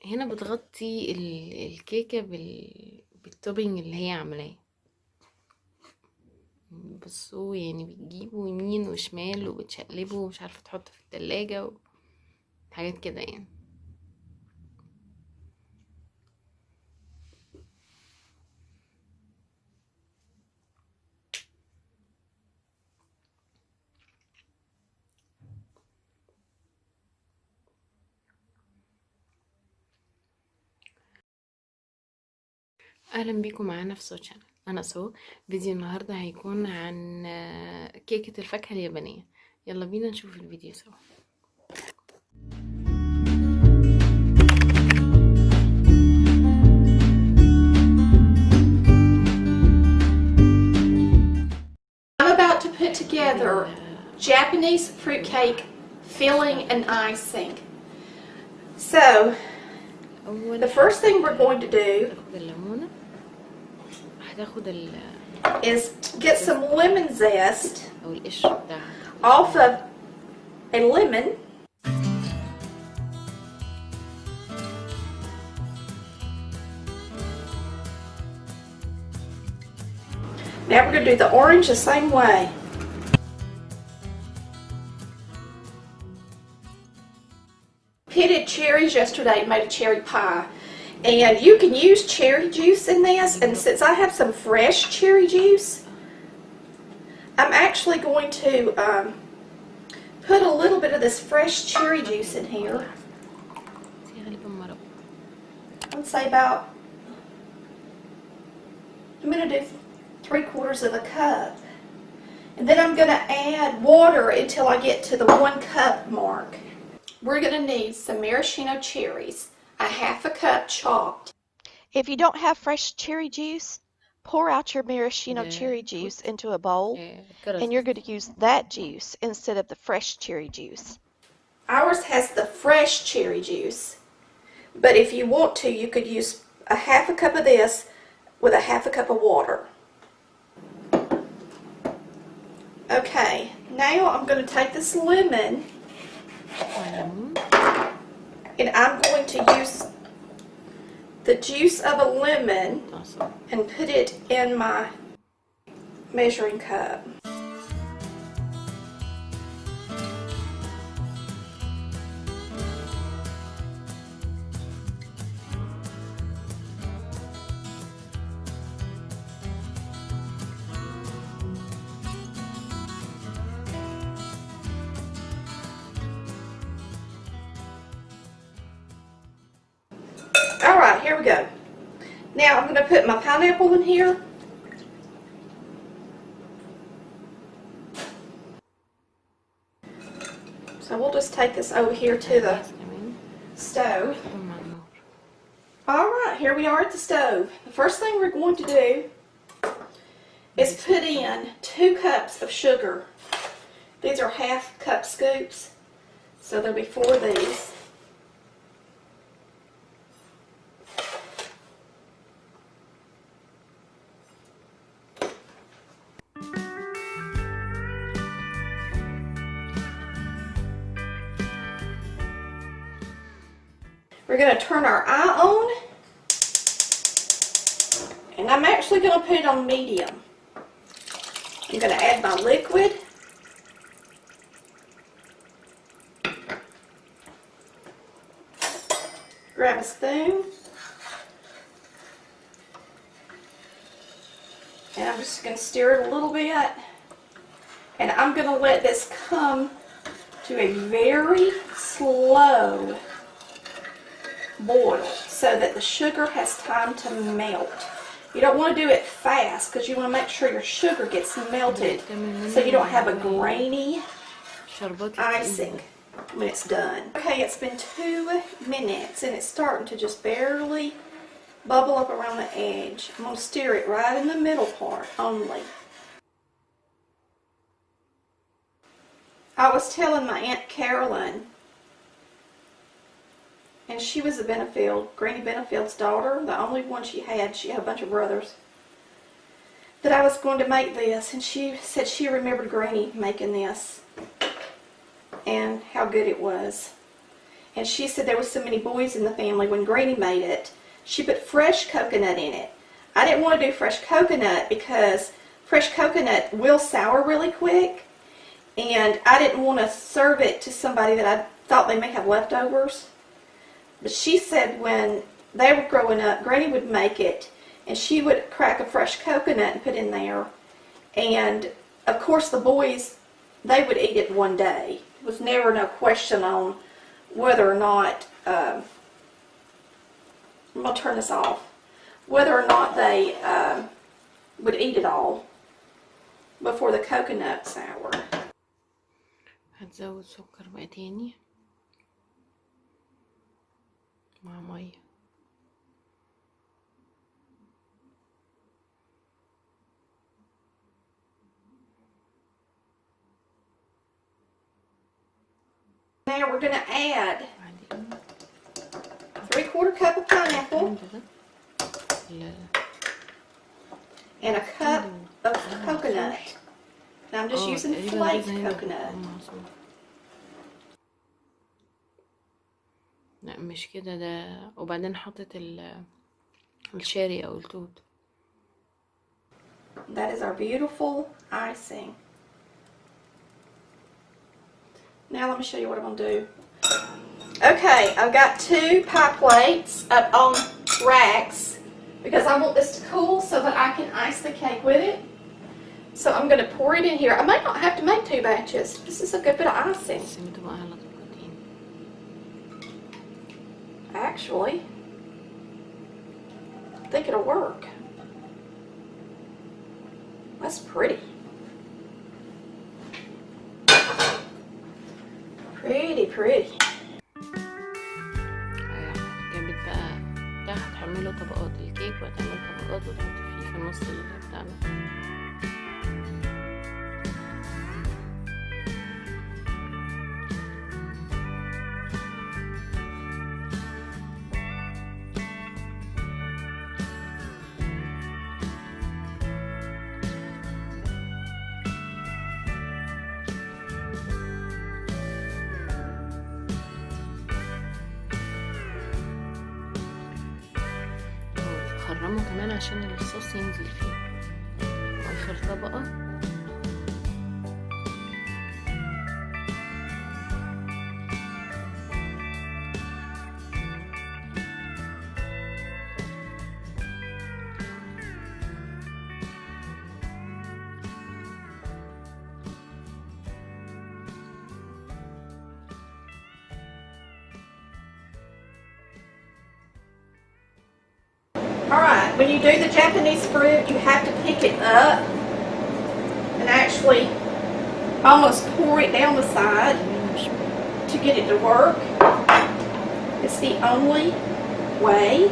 هنا بتغطي الكيكة بالتوبينج اللي هي عاملاه. بصوا يعني بتجيبوا يمين وشمال وبتشقلبوا ومش عارفة تحطوا في التلاجة وحاجات كده يعني. اهلا بيكم معانا في صوت شانل. انا فيديو النهارده هيكون عن كيكة الفاكهة اليابانية. يلا بينا نشوف الفيديو سوا. I'm about to put together Japanese fruitcake filling and icing. So the first thing we're going to do is get some lemon zest off of a lemon. Now we're going to do the orange the same way. Pitted cherries yesterday, made a cherry pie. And you can use cherry juice in this, and since I have some fresh cherry juice, I'm actually going to put a little bit of this fresh cherry juice in here. I'd say about, I'm going to do 3/4 of a cup. And then I'm going to add water until I get to the 1 cup mark. We're going to need some maraschino cherries, a 1/2 cup chopped. If you don't have fresh cherry juice, pour out your maraschino cherry juice into a bowl, and you're going to use that juice instead of the fresh cherry juice. Ours has the fresh cherry juice, but if you want to, you could use a 1/2 cup of this with a 1/2 cup of water. Okay, now I'm going to take this lemon and I'm going to use the juice of a lemon and put it in my measuring cup. Alright, here we go. Now I'm going to put my pineapple in here. So we'll just take this over here to the stove. Alright, here we are at the stove. The first thing we're going to do is put in 2 cups of sugar. These are 1/2 cup scoops, so there'll be 4 of these. We're going to turn our eye on, and I'm actually going to put it on medium. I'm going to add my liquid. Grab a spoon, and I'm just going to stir it a little bit, and I'm going to let this come to a very slow boil so that the sugar has time to melt. You don't want to do it fast because you want to make sure your sugar gets melted so you don't have a grainy icing when it's done. Okay, it's been 2 minutes and it's starting to just barely bubble up around the edge. I'm going to stir it right in the middle part only. I was telling my Aunt Carolyn, and she was a Benefield, Granny Benefield's daughter, the only one she had a bunch of brothers, that I was going to make this, and she said she remembered Granny making this and how good it was. and she said there was so many boys in the family when Granny made it. She put fresh coconut in it. I didn't want to do fresh coconut because fresh coconut will sour really quick, and I didn't want to serve it to somebody that I thought they may have leftovers. But she said when they were growing up, Granny would make it, and she would crack a fresh coconut and put in there. And of course the boys, they would eat it one day. There was never no question on whether or not, I'm going to turn this off, whether or not they would eat it all before the coconut sour. هتزود سكر بقى تاني مع مية. Now we're going to add 3/4 cup of pineapple and a cup of coconut. Now I'm just using flaked coconut. لا مش كده، ده وبعدين حطت الشاري او التوت. That is our beautiful icing. Now let me show you what I'm going to do. Okay, I've got 2 pie plates up on racks because I want this to cool so that I can ice the cake with it. So I'm going to pour it in here. I might not have to make 2 batches. This is a good bit of icing. Actually, I think it'll work. That's pretty. Pretty. جابت بقى ده، هتعمله طبقات الكيك وهتعمل طبقات وتحط فيه في النص بتاعنا. خرمه كمان عشان الصوص ينزل فيه. واخر طبقة Alright, when you do the Japanese fruit, you have to pick it up and actually almost pour it down the side to get it to work. It's the only way.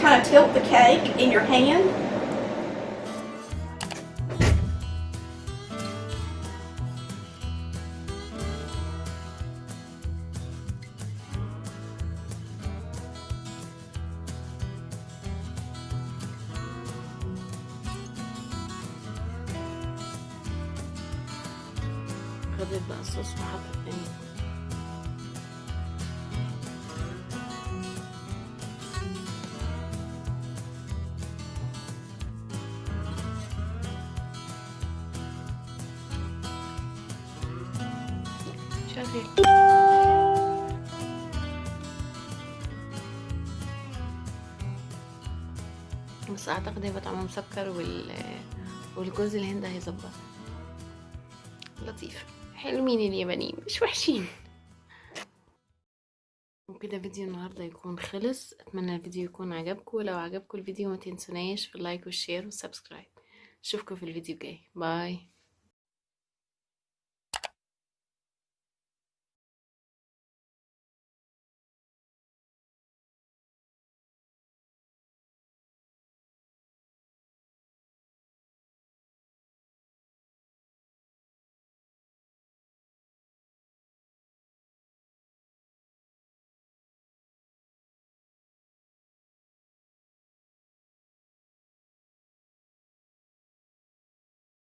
Kind of tilt the cake in your hand. خدت بقى الصوص وحطت تاني. شغل. بس اعتقد هيبقى طعمها مسكر والجوز الهند هيظبطها. لطيف، حلوين اليابانيين مش وحشين. وكده فيديو النهارده يكون خلص. اتمنى الفيديو يكون عجبكم. لو عجبكم الفيديو ما تنسوناش في اللايك والشير والسبسكرايب. اشوفكم في الفيديو الجاي. باي.